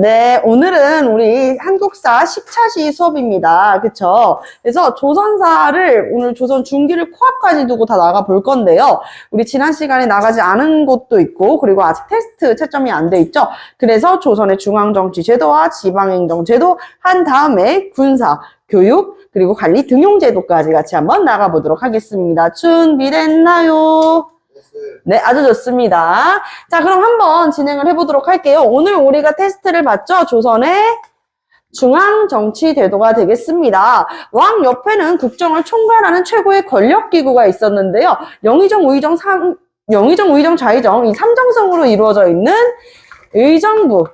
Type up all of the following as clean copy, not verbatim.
네, 오늘은 우리 한국사 10차시 수업입니다. 그쵸? 그래서 조선사를 오늘 조선 중기를 코앞까지 두고 다 나가 볼 건데요. 우리 지난 시간에 나가지 않은 곳도 있고, 그리고 아직 테스트 채점이 안 돼 있죠. 그래서 조선의 중앙정치 제도와 지방행정 제도 한 다음에 군사, 교육, 그리고 관리 등용제도까지 같이 한번 나가보도록 하겠습니다. 준비됐나요? 네, 아주 좋습니다. 자, 그럼 한번 진행을 해보도록 할게요. 오늘 우리가 테스트를 봤죠? 조선의 중앙정치제도가 되겠습니다. 왕 옆에는 국정을 총괄하는 최고의 권력기구가 있었는데요. 영의정, 우의정, 영의정, 우의정, 좌의정 이 삼정성으로 이루어져 있는 의정부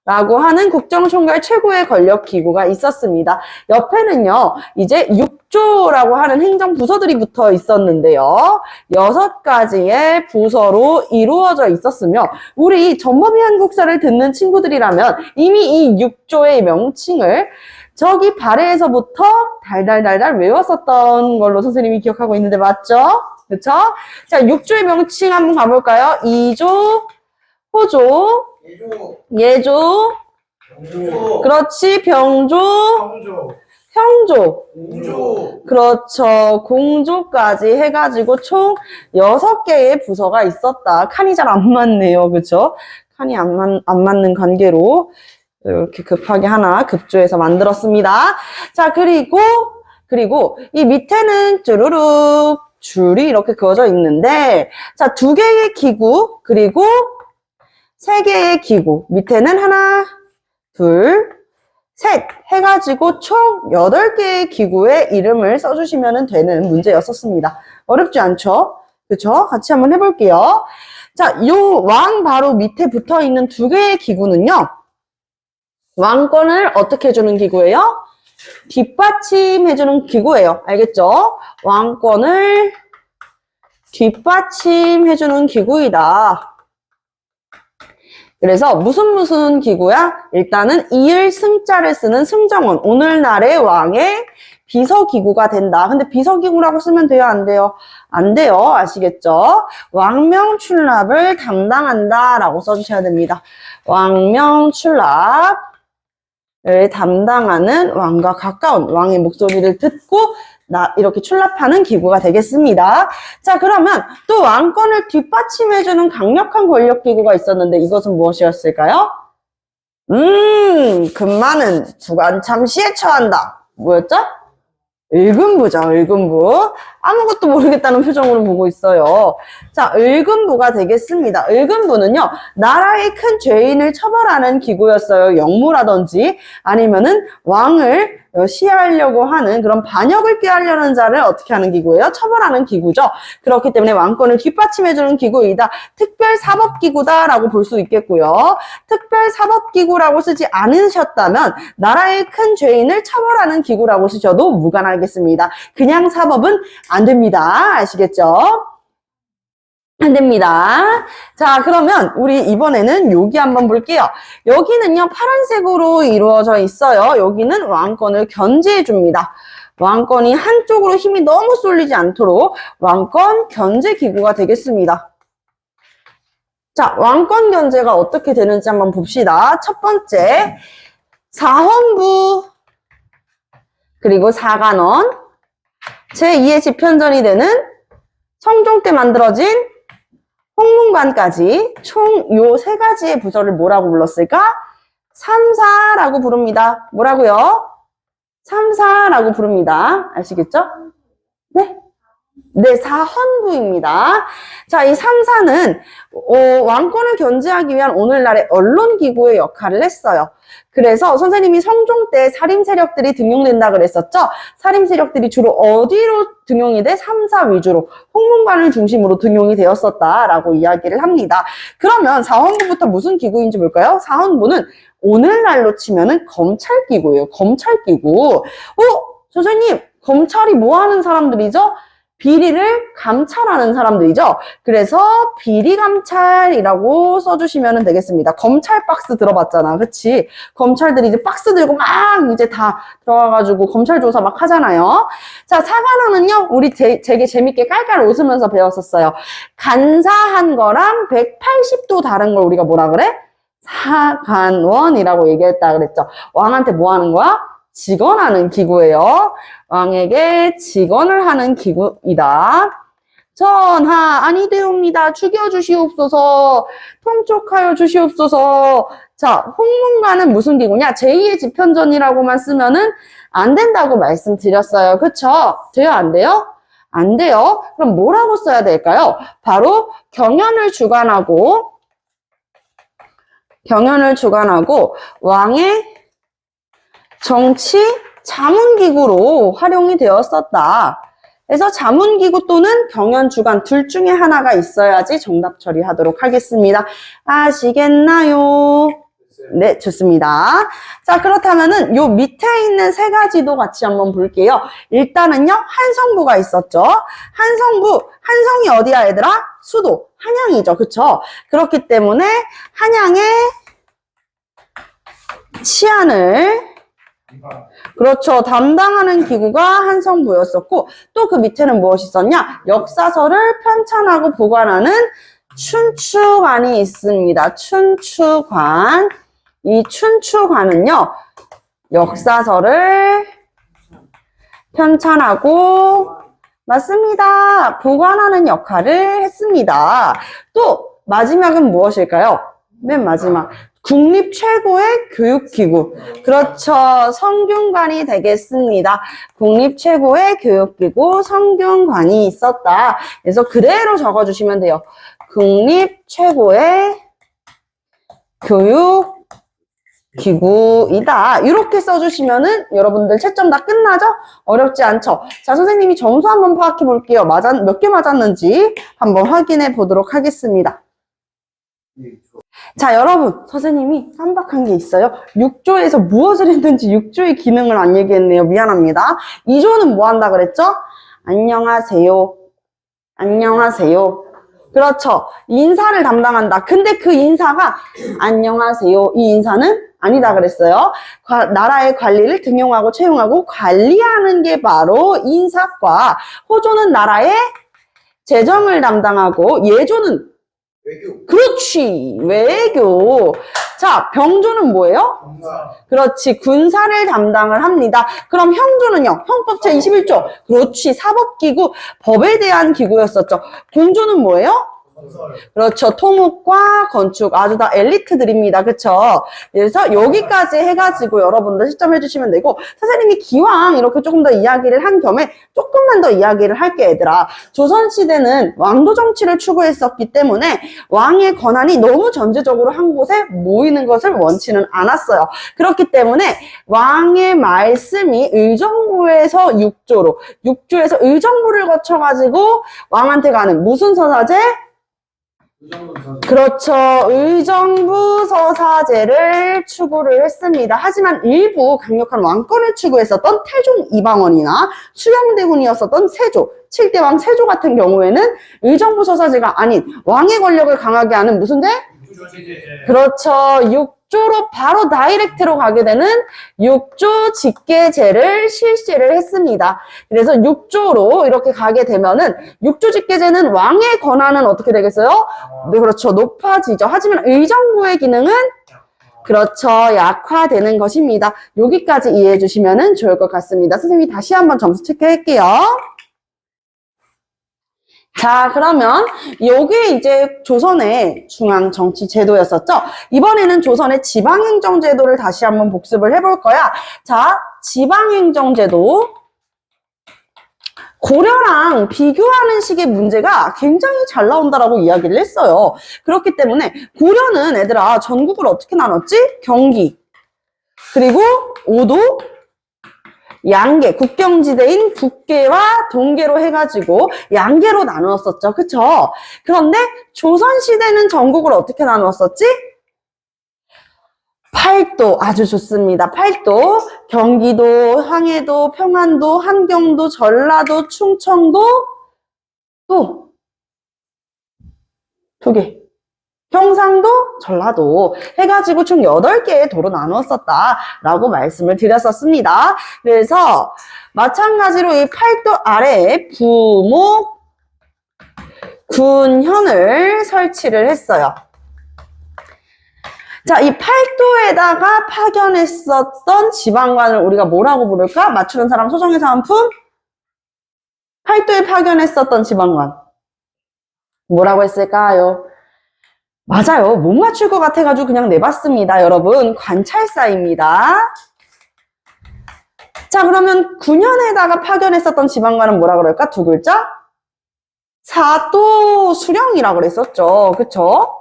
라고 하는 국정총괄 최고의 권력기구가 있었습니다. 옆에는요, 이제 6조라고 하는 행정부서들이 붙어 있었는데요. 6가지의 부서로 이루어져 있었으며, 우리 전범위 한국사를 듣는 친구들이라면 이미 이 6조의 명칭을 저기 발해에서부터 달달달달 외웠었던 걸로 선생님이 기억하고 있는데 맞죠? 그쵸? 자, 6조의 명칭 한번 가볼까요? 2조, 호조, 예조, 병조, 그렇지, 병조, 형조, 공조, 그렇죠, 공조까지 해가지고 총 6개의 부서가 있었다. 칸이 잘 안 맞네요, 그쵸? 칸이 안 맞는 관계로 이렇게 급하게 하나 급조해서 만들었습니다. 자, 그리고 이 밑에는 쭈루룩 줄이 이렇게 그어져 있는데, 자, 2개의 기구, 그리고 3개의 기구, 밑에는 하나, 둘, 셋 해가지고 총 8개의 기구의 이름을 써주시면 되는 문제였었습니다. 어렵지 않죠? 그쵸? 같이 한번 해볼게요. 자, 요 왕 바로 밑에 붙어 있는 2개의 기구는요, 왕권을 어떻게 해주는 기구예요? 뒷받침해주는 기구예요. 알겠죠? 왕권을 뒷받침해주는 기구이다. 그래서 무슨 기구야? 일단은 이을 승자를 쓰는 승정원, 오늘날의 왕의 비서기구가 된다. 근데 비서기구라고 쓰면 돼요? 안 돼요? 안 돼요. 아시겠죠? 왕명출납을 담당한다 라고 써주셔야 됩니다. 왕명출납을 담당하는 왕과 가까운 왕의 목소리를 듣고 이렇게 출납하는 기구가 되겠습니다. 자, 그러면 또 왕권을 뒷받침해주는 강력한 권력기구가 있었는데 이것은 무엇이었을까요? 금마는 두관참시에 처한다. 뭐였죠? 을금부죠, 을금부. 아무것도 모르겠다는 표정으로 보고 있어요. 자, 을금부가 되겠습니다. 을금부는요, 나라의 큰 죄인을 처벌하는 기구였어요. 영무라든지 아니면은 왕을 시해하려고 하는 그런 반역을 꾀하려는 자를 어떻게 하는 기구예요? 처벌하는 기구죠. 그렇기 때문에 왕권을 뒷받침해주는 기구이다. 특별사법기구다라고 볼 수 있겠고요. 특별사법기구라고 쓰지 않으셨다면 나라의 큰 죄인을 처벌하는 기구라고 쓰셔도 무관하겠습니다. 그냥 사법은 안 됩니다. 아시겠죠? 안 됩니다. 자, 그러면 우리 이번에는 여기 한번 볼게요. 여기는요, 파란색으로 이루어져 있어요. 여기는 왕권을 견제해 줍니다. 왕권이 한쪽으로 힘이 너무 쏠리지 않도록 왕권 견제 기구가 되겠습니다. 자, 왕권 견제가 어떻게 되는지 한번 봅시다. 첫 번째, 사헌부, 그리고 사관원, 제2의 집현전이 되는 성종 때 만들어진 홍문관까지 총 요 3가지의 부서를 뭐라고 불렀을까? 삼사라고 부릅니다. 뭐라고요? 삼사라고 부릅니다. 아시겠죠? 네? 네, 사헌부입니다. 자, 이 삼사는 왕권을 견제하기 위한 오늘날의 언론기구의 역할을 했어요. 그래서 선생님이 성종 때 살림 세력들이 등용된다 그랬었죠? 살림 세력들이 주로 어디로 등용이 돼? 삼사 위주로 홍문관을 중심으로 등용이 되었었다라고 이야기를 합니다. 그러면 사헌부부터 무슨 기구인지 볼까요? 사헌부는 오늘날로 치면은 검찰기구예요. 검찰기구. 선생님, 검찰이 뭐 하는 사람들이죠? 비리를 감찰하는 사람들이죠. 그래서 비리감찰이라고 써주시면 되겠습니다. 검찰 박스 들어봤잖아. 그치? 검찰들이 이제 박스 들고 막 이제 다 들어가가지고 검찰 조사 막 하잖아요. 자, 사관원은요, 우리 되게 재밌게 깔깔 웃으면서 배웠었어요. 간사한 거랑 180도 다른 걸 우리가 뭐라 그래? 사관원이라고 얘기했다 그랬죠. 왕한테 뭐 하는 거야? 직언하는 기구예요. 왕에게 직언을 하는 기구이다. 전하 아니되옵니다. 죽여주시옵소서. 통촉하여 주시옵소서. 자, 홍문관은 무슨 기구냐? 제2의 집현전이라고만 쓰면은 안 된다고 말씀드렸어요. 그쵸? 돼요? 안 돼요? 안 돼요. 그럼 뭐라고 써야 될까요? 바로 경연을 주관하고 왕의 정치 자문기구로 활용이 되었었다. 그래서 자문기구 또는 경연주관 둘 중에 하나가 있어야지 정답 처리하도록 하겠습니다. 아시겠나요? 네, 좋습니다. 자, 그렇다면은 요 밑에 있는 세 가지도 같이 한번 볼게요. 일단은요, 한성부가 있었죠. 한성이 어디야, 얘들아? 수도, 한양이죠. 그쵸? 그렇기 때문에 한양의 치안을 그렇죠. 담당하는 기구가 한성부였었고 또 그 밑에는 무엇이 있었냐? 역사서를 편찬하고 보관하는 춘추관이 있습니다. 춘추관. 이 춘추관은요. 역사서를 편찬하고 맞습니다. 보관하는 역할을 했습니다. 또 마지막은 무엇일까요? 맨 마지막. 국립 최고의 교육기구. 그렇죠. 성균관이 되겠습니다. 국립 최고의 교육기구 성균관이 있었다. 그래서 그대로 적어주시면 돼요. 국립 최고의 교육기구이다. 이렇게 써주시면은 여러분들 채점 다 끝나죠? 어렵지 않죠? 자, 선생님이 점수 한번 파악해 볼게요. 몇 개 맞았는지 한번 확인해 보도록 하겠습니다. 자, 여러분, 선생님이 깜빡한 게 있어요. 6조에서 무엇을 했는지 6조의 기능을 안 얘기했네요. 미안합니다. 2조는 뭐 한다 그랬죠? 안녕하세요. 안녕하세요. 그렇죠. 인사를 담당한다. 근데 그 인사가 안녕하세요. 이 인사는 아니다 그랬어요. 나라의 관리를 등용하고 채용하고 관리하는 게 바로 인사과. 호조는 나라의 재정을 담당하고 예조는 외교. 그렇지. 외교. 자, 병조는 뭐예요? 군사. 그렇지. 군사를 담당을 합니다. 그럼 형조는요? 형법 제21조. 그렇지. 사법기구, 법에 대한 기구였었죠. 공조는 뭐예요? 건설. 그렇죠. 토목과 건축 아주 다 엘리트들입니다. 그쵸? 그래서 여기까지 해가지고 여러분들 시점해 주시면 되고 선생님이 기왕 이렇게 조금 더 이야기를 한 겸에 조금만 더 이야기를 할게 얘들아. 조선시대는 왕도 정치를 추구했었기 때문에 왕의 권한이 너무 전제적으로 한 곳에 모이는 것을 원치는 않았어요. 그렇기 때문에 왕의 말씀이 의정부에서 6조에서 의정부를 거쳐가지고 왕한테 가는 무슨 서사제? 그렇죠. 의정부 서사제를 추구를 했습니다. 하지만 일부 강력한 왕권을 추구했었던 태종 이방원이나 수양대군이었었던 세조, 7대왕 세조 같은 경우에는 의정부 서사제가 아닌 왕의 권력을 강하게 하는 무슨 제? 그렇죠. 6조로 바로 다이렉트로 가게 되는 6조 직계제를 실시를 했습니다. 그래서 6조로 이렇게 가게 되면은 6조 직계제는 왕의 권한은 어떻게 되겠어요? 네, 그렇죠. 높아지죠. 하지만 의정부의 기능은 그렇죠. 약화되는 것입니다. 여기까지 이해해 주시면 좋을 것 같습니다. 선생님이 다시 한번 점수 체크할게요. 자, 그러면 요게 이제 조선의 중앙정치제도였었죠? 이번에는 조선의 지방행정제도를 다시 한번 복습을 해볼 거야. 자, 지방행정제도. 고려랑 비교하는 식의 문제가 굉장히 잘 나온다라고 이야기를 했어요. 그렇기 때문에 고려는 얘들아 전국을 어떻게 나눴지? 경기, 그리고 오도, 양계, 국경지대인 북계와 동계로 해가지고 양계로 나누었었죠. 그쵸? 그런데 조선시대는 전국을 어떻게 나누었었지? 팔도. 아주 좋습니다. 팔도. 경기도, 황해도, 평안도, 함경도, 전라도, 충청도, 또 두 개. 경상도, 전라도 해가지고 총 8개의 도로 나누었었다라고 말씀을 드렸었습니다. 그래서 마찬가지로 이 팔도 아래에 부목, 군현을 설치를 했어요. 자, 이 팔도에다가 파견했었던 지방관을 우리가 뭐라고 부를까? 맞추는 사람 소정의 사은품? 팔도에 파견했었던 지방관. 뭐라고 했을까요? 맞아요. 못 맞출 것 같아가지고 그냥 내봤습니다. 여러분, 관찰사입니다. 자, 그러면 9년에다가 파견했었던 지방관은 뭐라 그럴까? 두 글자? 사도 수령이라고 그랬었죠. 그쵸?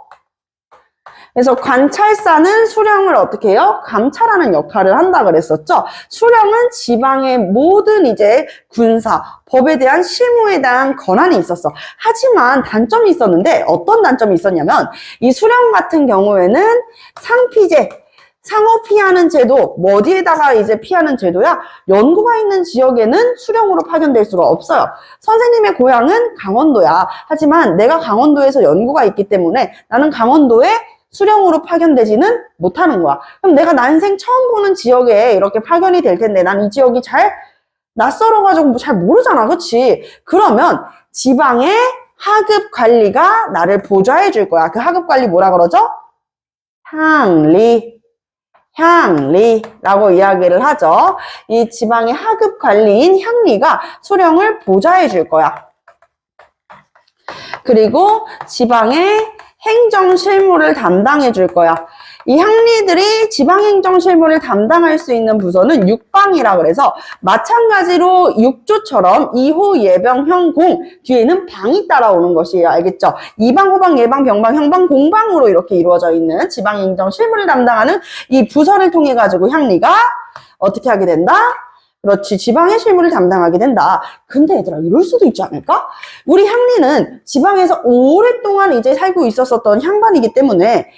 그래서 관찰사는 수령을 어떻게 해요? 감찰하는 역할을 한다 그랬었죠. 수령은 지방의 모든 이제 군사, 법에 대한 실무에 대한 권한이 있었어. 하지만 단점이 있었는데 어떤 단점이 있었냐면 이 수령 같은 경우에는 상피제, 상호 피하는 제도, 뭐 어디에다가 이제 피하는 제도야? 연구가 있는 지역에는 수령으로 파견될 수가 없어요. 선생님의 고향은 강원도야. 하지만 내가 강원도에서 연구가 있기 때문에 나는 강원도에 수령으로 파견되지는 못하는 거야. 그럼 내가 난생 처음 보는 지역에 이렇게 파견이 될 텐데 난 이 지역이 잘 낯설어가지고 잘 모르잖아. 그치? 그러면 지방의 하급 관리가 나를 보좌해 줄 거야. 그 하급 관리 뭐라 그러죠? 향리라고 이야기를 하죠. 이 지방의 하급 관리인 향리가 수령을 보좌해 줄 거야. 그리고 지방의 행정 실무를 담당해 줄 거야. 이 향리들이 지방행정 실무를 담당할 수 있는 부서는 육방이라 그래서 마찬가지로 육조처럼 2호, 예방, 형, 공 뒤에는 방이 따라오는 것이에요. 알겠죠? 이방, 호방, 예방, 병방, 형방, 공방으로 이렇게 이루어져 있는 지방행정 실무를 담당하는 이 부서를 통해 가지고 향리가 어떻게 하게 된다? 그렇지. 지방의 실무를 담당하게 된다. 근데 얘들아, 이럴 수도 있지 않을까? 우리 향리는 지방에서 오랫동안 이제 살고 있었던 향반이기 때문에,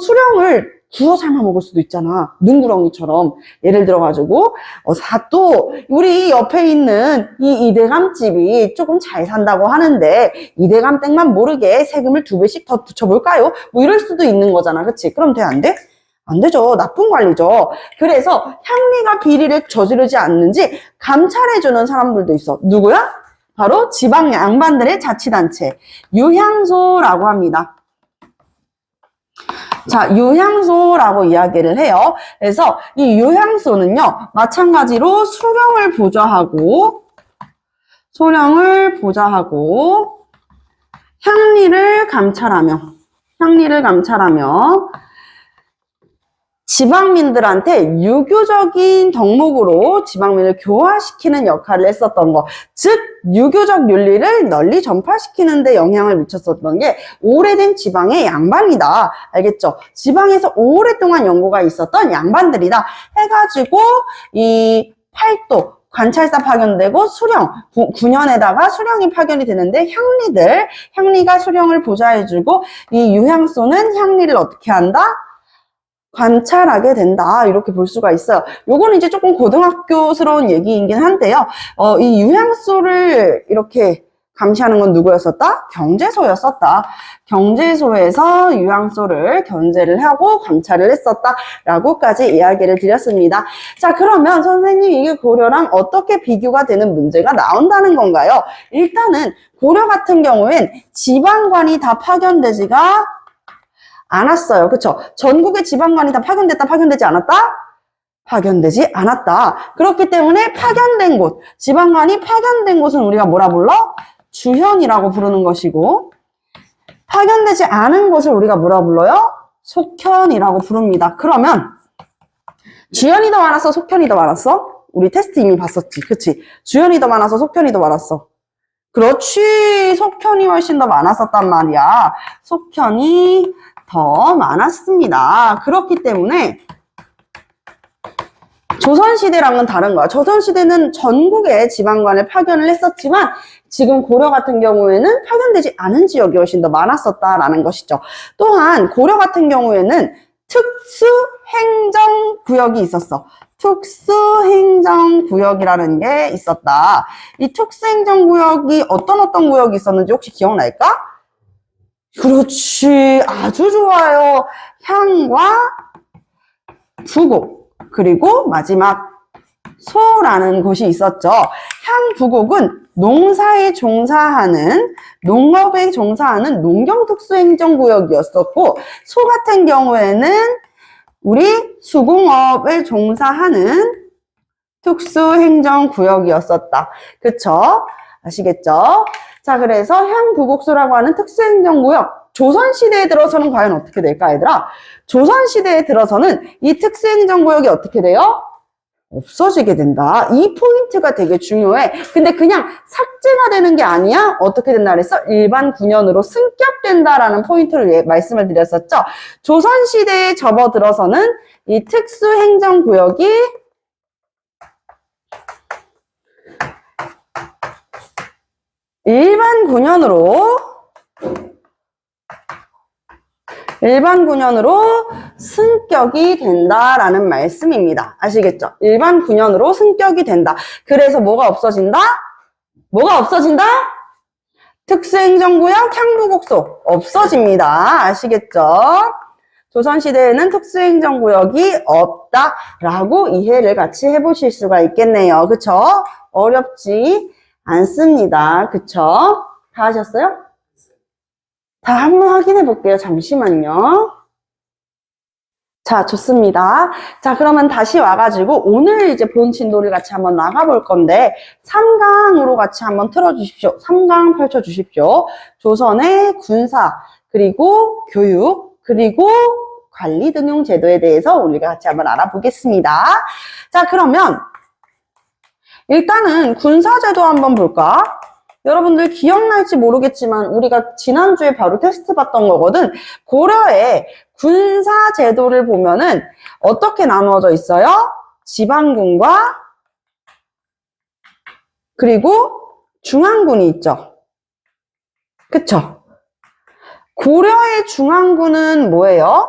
수령을 구워 삶아 먹을 수도 있잖아. 능구렁이처럼. 예를 들어가지고, 사또, 우리 옆에 있는 이 이대감집이 조금 잘 산다고 하는데, 이대감 땡만 모르게 세금을 2배씩 더 붙여볼까요? 뭐 이럴 수도 있는 거잖아. 그치? 그럼 돼, 안 돼? 안 되죠. 나쁜 관리죠. 그래서 향리가 비리를 저지르지 않는지 감찰해주는 사람들도 있어. 누구야? 바로 지방 양반들의 자치단체. 유향소라고 합니다. 자, 유향소라고 이야기를 해요. 그래서 이 유향소는요, 마찬가지로 수령을 보좌하고, 향리를 감찰하며, 지방민들한테 유교적인 덕목으로 지방민을 교화시키는 역할을 했었던 거. 즉, 유교적 윤리를 널리 전파시키는 데 영향을 미쳤었던 게 오래된 지방의 양반이다. 알겠죠? 지방에서 오랫동안 연구가 있었던 양반들이다. 해가지고 이 팔도, 관찰사 파견되고 수령, 9년에다가 수령이 파견이 되는데 향리가 수령을 보좌해주고 이 유향소는 향리를 어떻게 한다? 관찰하게 된다. 이렇게 볼 수가 있어요. 요거는 이제 조금 고등학교스러운 얘기이긴 한데요. 이 유향소를 이렇게 감시하는 건 누구였었다? 경제소였었다. 경제소에서 유향소를 견제를 하고 감찰을 했었다. 라고까지 이야기를 드렸습니다. 자, 그러면 선생님 이게 고려랑 어떻게 비교가 되는 문제가 나온다는 건가요? 일단은 고려 같은 경우엔 지방관이 다 파견되지가 않았어요. 그쵸? 전국의 지방관이 다 파견됐다, 파견되지 않았다? 파견되지 않았다. 그렇기 때문에 파견된 곳, 지방관이 파견된 곳은 우리가 뭐라 불러? 주현이라고 부르는 것이고, 파견되지 않은 곳을 우리가 뭐라 불러요? 속현이라고 부릅니다. 그러면 주현이 더 많았어? 속현이 더 많았어? 우리 테스트 이미 봤었지. 그치? 주현이 더 많아서 속현이 더 많았어. 그렇지. 속현이 훨씬 더 많았었단 말이야. 속현이 더 많았습니다. 그렇기 때문에 조선시대랑은 다른 거야. 조선시대는 전국에 지방관을 파견을 했었지만 지금 고려 같은 경우에는 파견되지 않은 지역이 훨씬 더 많았었다라는 것이죠. 또한 고려 같은 경우에는 특수행정구역이 있었어. 특수행정구역이라는 게 있었다. 이 특수행정구역이 어떤 구역이 있었는지 혹시 기억날까? 그렇지. 아주 좋아요. 향과 부곡. 그리고 마지막 소라는 곳이 있었죠. 향, 부곡은 농사에 종사하는, 농업에 종사하는 농경특수행정구역이었었고, 소 같은 경우에는 우리 수공업에 종사하는 특수행정구역이었었다. 그쵸? 아시겠죠? 자, 그래서 향부곡소라고 하는 특수행정구역. 조선시대에 들어서는 과연 어떻게 될까, 얘들아? 조선시대에 들어서는 이 특수행정구역이 어떻게 돼요? 없어지게 된다. 이 포인트가 되게 중요해. 근데 그냥 삭제가 되는 게 아니야? 어떻게 된다 그랬어? 일반 군현으로 승격된다라는 포인트를 말씀을 드렸었죠. 조선시대에 접어들어서는 이 특수행정구역이 일반 군현으로 승격이 된다라는 말씀입니다. 아시겠죠? 일반 군현으로 승격이 된다. 그래서 뭐가 없어진다? 뭐가 없어진다? 특수행정구역 향부곡소 없어집니다. 아시겠죠? 조선시대에는 특수행정구역이 없다라고 이해를 같이 해보실 수가 있겠네요. 그쵸? 어렵지 않습니다. 그쵸? 다 하셨어요? 다 한번 확인해 볼게요. 잠시만요. 자, 좋습니다. 자, 그러면 다시 와가지고 오늘 이제 본 진도를 같이 한번 나가볼 건데 3강으로 같이 한번 틀어주십시오. 3강 펼쳐주십시오. 조선의 군사, 그리고 교육, 그리고 관리 등용 제도에 대해서 우리가 같이 한번 알아보겠습니다. 자, 그러면 일단은 군사제도 한번 볼까? 여러분들 기억날지 모르겠지만 우리가 지난주에 바로 테스트 봤던 거거든. 고려의 군사제도를 보면은 어떻게 나누어져 있어요? 지방군과 그리고 중앙군이 있죠. 그쵸? 고려의 중앙군은 뭐예요?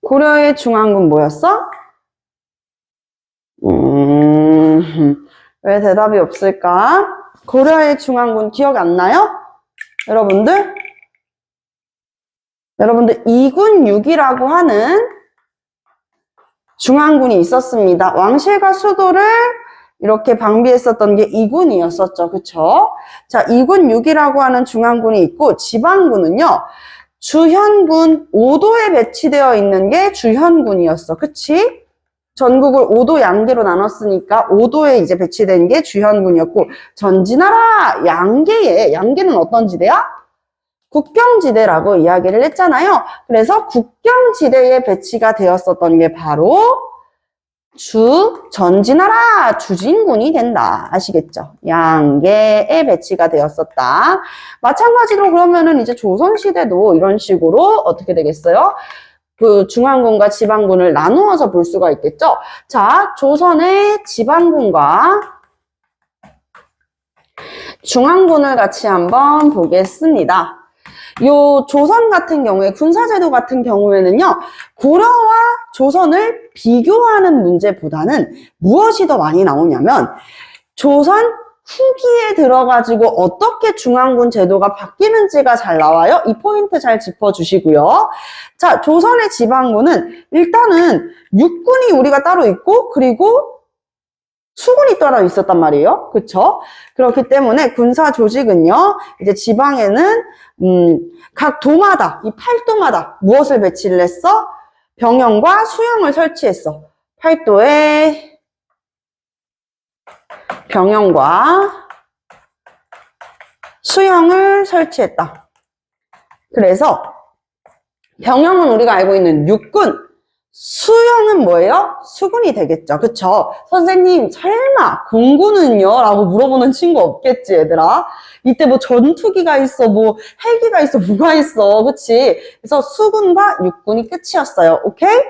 고려의 중앙군 뭐였어? 왜 대답이 없을까? 고려의 중앙군 기억 안 나요? 여러분들? 여러분들 2군 6이라고 하는 중앙군이 있었습니다. 왕실과 수도를 이렇게 방비했었던 게 2군이었었죠. 그쵸? 자, 2군 6이라고 하는 중앙군이 있고 지방군은요. 주현군 5도에 배치되어 있는 게 주현군이었어. 그치? 전국을 5도 양계로 나눴으니까 5도에 이제 배치된 게 주현군이었고 전진하라 양계는 어떤 지대야? 국경지대라고 이야기를 했잖아요. 그래서 국경지대에 배치가 되었었던 게 바로 전진하라 주진군이 된다. 아시겠죠? 양계에 배치가 되었었다. 마찬가지로 그러면은 이제 조선시대도 이런 식으로 어떻게 되겠어요? 그 중앙군과 지방군을 나누어서 볼 수가 있겠죠. 자, 조선의 지방군과 중앙군을 같이 한번 보겠습니다. 요 조선 같은 경우에 군사제도 같은 경우에는요. 고려와 조선을 비교하는 문제보다는 무엇이 더 많이 나오냐면 조선 후기에 들어가지고 어떻게 중앙군 제도가 바뀌는지가 잘 나와요. 이 포인트 잘 짚어주시고요. 자, 조선의 지방군은 일단은 육군이 우리가 따로 있고 그리고 수군이 따로 있었단 말이에요. 그쵸? 그렇기 때문에 군사 조직은요. 이제 지방에는 각 도마다 이 팔도마다 무엇을 배치를 했어? 병영과 수영을 설치했어. 팔도에 병영과 수영을 설치했다. 그래서 병영은 우리가 알고 있는 육군, 수영은 뭐예요? 수군이 되겠죠. 그쵸? 선생님 설마 공군은요? 라고 물어보는 친구 없겠지 얘들아. 이때 뭐 전투기가 있어, 뭐 헬기가 있어, 뭐가 있어. 그치? 그래서 수군과 육군이 끝이었어요. 오케이?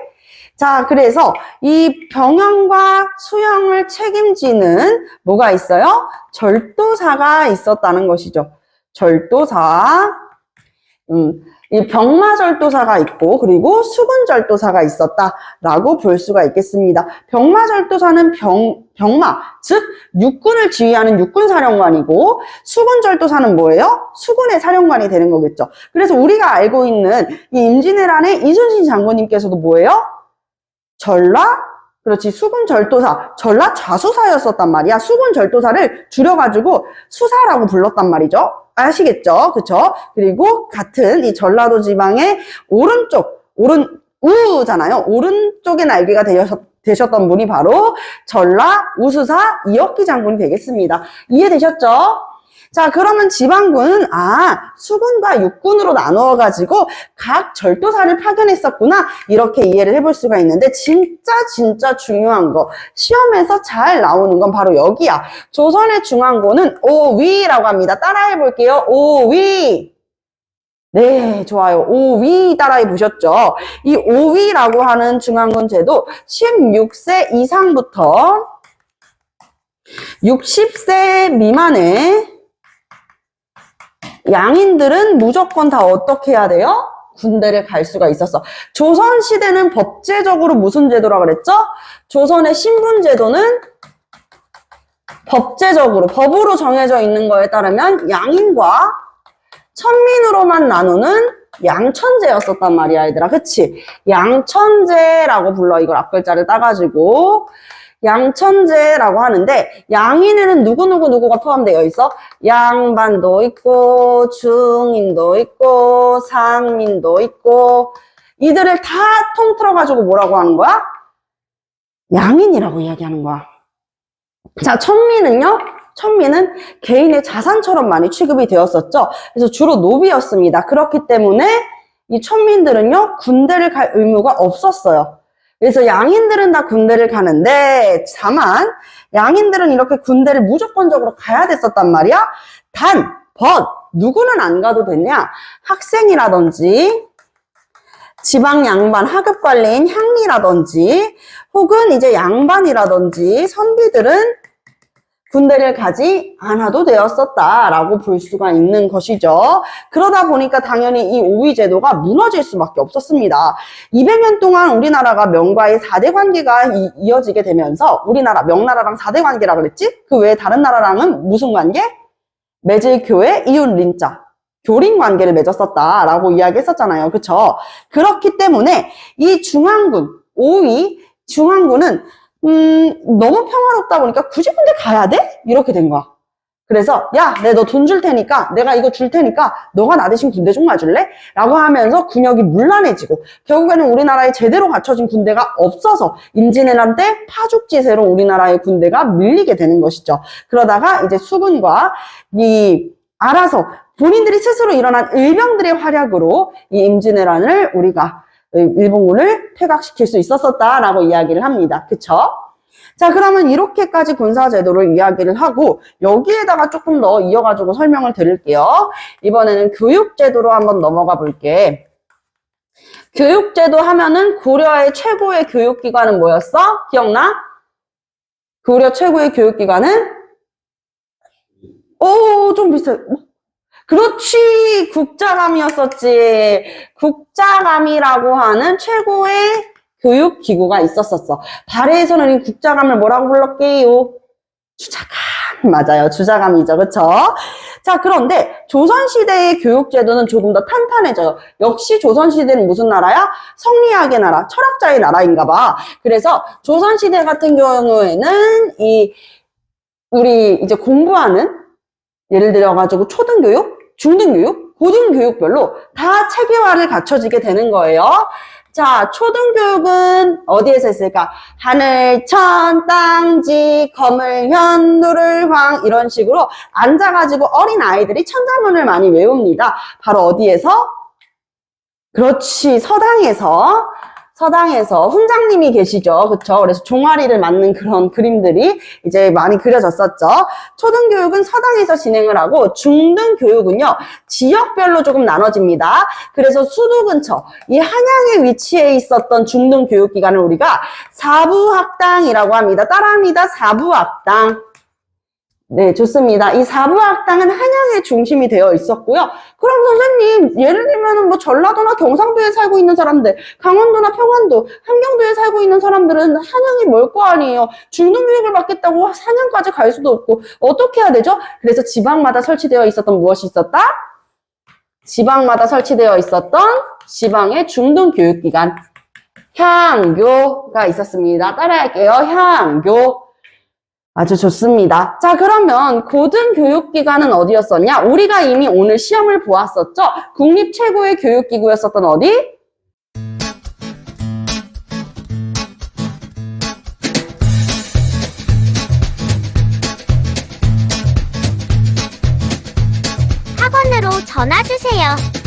자, 그래서 이 병영과 수영을 책임지는 뭐가 있어요? 절도사가 있었다는 것이죠. 절도사. 이 병마절도사가 있고 그리고 수군절도사가 있었다라고 볼 수가 있겠습니다. 병마절도사는 병마, 즉 육군을 지휘하는 육군사령관이고 수군절도사는 뭐예요? 수군의 사령관이 되는 거겠죠. 그래서 우리가 알고 있는 이 임진왜란의 이순신 장군님께서도 뭐예요? 전라 그렇지. 수군절도사. 전라 좌수사였었단 말이야. 수군절도사를 줄여가지고 수사라고 불렀단 말이죠. 아시겠죠? 그쵸? 그리고 같은 이 전라도 지방의 우잖아요. 오른쪽에 날개가 되셨던 분이 바로 전라 우수사 이혁기 장군이 되겠습니다. 이해되셨죠? 자, 그러면 지방군은 수군과 육군으로 나누어가지고 각 절도사를 파견했었구나, 이렇게 이해를 해볼 수가 있는데, 진짜 중요한 거, 시험에서 잘 나오는 건 바로 여기야. 조선의 중앙고는 오위라고 합니다. 따라해 볼게요. 오위. 네, 좋아요. 오위 따라해 보셨죠? 이 오위라고 하는 중앙군 제도 16세 이상부터 60세 미만의 양인들은 무조건 다 어떻게 해야 돼요? 군대를 갈 수가 있었어. 조선시대는 법제적으로 무슨 제도라 그랬죠? 조선의 신분제도는 법제적으로, 법으로 정해져 있는 거에 따르면 양인과 천민으로만 나누는 양천제였었단 말이야, 얘들아. 그치? 양천제라고 불러. 이걸 앞글자를 따가지고. 양천제라고 하는데, 양인에는 누구가 포함되어 있어? 양반도 있고, 중인도 있고, 상민도 있고, 이들을 다 통틀어가지고 뭐라고 하는 거야? 양인이라고 이야기하는 거야. 자, 천민은 개인의 자산처럼 많이 취급이 되었었죠. 그래서 주로 노비였습니다. 그렇기 때문에 이 천민들은요, 군대를 갈 의무가 없었어요. 그래서 양인들은 다 군대를 가는데, 다만 양인들은 이렇게 군대를 무조건적으로 가야 됐었단 말이야. 누구는 안 가도 되냐? 학생이라든지 지방 양반 하급관리인 향리라든지 혹은 이제 양반이라든지 선비들은 군대를 가지 않아도 되었었다라고 볼 수가 있는 것이죠. 그러다 보니까 당연히 이 오위제도가 무너질 수밖에 없었습니다. 200년 동안 우리나라가 명과의 4대 관계가 이어지게 되면서, 우리나라 명나라랑 4대 관계라 그랬지? 그 외에 다른 나라랑은 무슨 관계? 매질교회, 이웃린자, 교린 관계를 맺었었다라고 이야기했었잖아요. 그쵸? 그렇기 때문에 이 중앙군은 너무 평화롭다 보니까 굳이 군대 가야 돼? 이렇게 된 거야. 그래서 내가 너 돈 줄 테니까, 내가 이거 줄 테니까 너가 나 대신 군대 좀 가줄래? 라고 하면서 군역이 문란해지고, 결국에는 우리나라에 제대로 갖춰진 군대가 없어서 임진왜란 때 파죽지세로 우리나라의 군대가 밀리게 되는 것이죠. 그러다가 이제 수군과 알아서 본인들이 스스로 일어난 일병들의 활약으로 이 임진왜란을 우리가 일본군을 퇴각시킬 수 있었었다라고 이야기를 합니다. 그쵸? 자, 그러면 이렇게까지 군사제도를 이야기를 하고, 여기에다가 조금 더 이어가지고 설명을 드릴게요. 이번에는 교육제도로 한번 넘어가 볼게. 교육제도 하면은 고려의 최고의 교육기관은 뭐였어? 기억나? 고려 최고의 교육기관은? 좀 비슷해. 그렇지, 국자감이었었지. 국자감이라고 하는 최고의 교육기구가 있었었어. 발해에서는 이 국자감을 뭐라고 불렀게요? 주자감. 맞아요, 주자감이죠. 그쵸? 자, 그런데 조선시대의 교육제도는 조금 더 탄탄해져요. 역시 조선시대는 무슨 나라야? 성리학의 나라, 철학자의 나라인가 봐. 그래서 조선시대 같은 경우에는 우리 이제 공부하는, 예를 들어가지고 초등교육, 중등교육, 고등교육별로 다 체계화를 갖춰지게 되는 거예요. 자, 초등교육은 어디에서 있을까? 하늘, 천, 땅지, 거물, 현, 누를, 황, 이런 식으로 앉아가지고 어린 아이들이 천자문을 많이 외웁니다. 바로 어디에서? 그렇지, 서당에서 훈장님이 계시죠. 그쵸? 그래서 종아리를 맞는 그런 그림들이 이제 많이 그려졌었죠. 초등교육은 서당에서 진행을 하고, 중등교육은요, 지역별로 조금 나눠집니다. 그래서 수도 근처, 이 한양에 위치해 있었던 중등교육기관을 우리가 사부학당이라고 합니다. 따라합니다. 사부학당. 네, 좋습니다. 이 사부학당은 한양에 중심이 되어 있었고요. 그럼 선생님, 예를 들면 뭐 전라도나 경상도에 살고 있는 사람들, 강원도나 평안도, 함경도에 살고 있는 사람들은 한양이 멀 거 아니에요. 중등교육을 받겠다고 한양까지 갈 수도 없고, 어떻게 해야 되죠? 그래서 지방마다 설치되어 있었던 무엇이 있었다? 지방마다 설치되어 있었던 지방의 중등교육기관. 향교가 있었습니다. 따라할게요. 향교. 아주 좋습니다. 자, 그러면 고등교육기관은 어디였었냐? 우리가 이미 오늘 시험을 보았었죠? 국립 최고의 교육기구였었던 어디? 학원으로 전화 주세요.